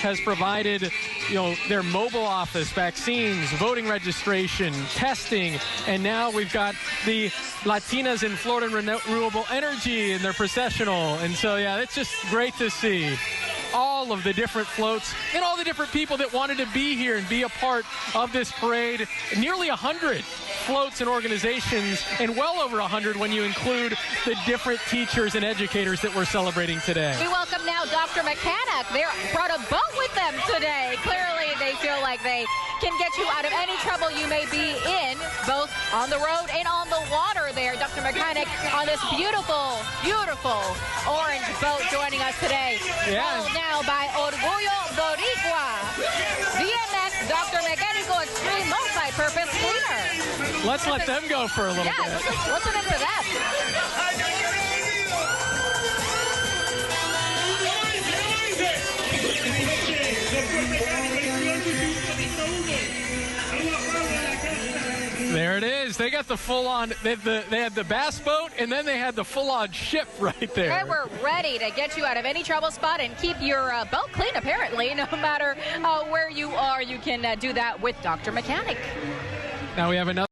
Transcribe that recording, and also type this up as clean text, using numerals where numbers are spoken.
has provided, their mobile office, vaccines, voting registration, testing, and now we've got the Latinas in Florida Renewable Energy in their processional. And so, yeah, it's just great to see all of the different floats and all the different people that wanted to be here and be a part of this parade. Nearly 100 floats and organizations, and well over 100 when you include the different teachers and educators that we're celebrating today. We welcome now Dr. Mechanic. They brought a boat with them today. Clearly, they feel like they can get you out of any trouble you may be in, both on the road and on the water there. Dr. Mechanic on this beautiful, beautiful orange boat joining us today. Yeah. Rolled now by Orgullo Boricua. VMX Dr. Mecánico Extreme Multi-Purpose Cleaner. Let's let them go for a little bit. Yeah, listen in for that. There it is. They got the full-on, they had the bass boat, and then they had the full-on ship right there. They were ready to get you out of any trouble spot and keep your boat clean, apparently. No matter where you are, you can do that with Dr. Mechanic. Now we have another.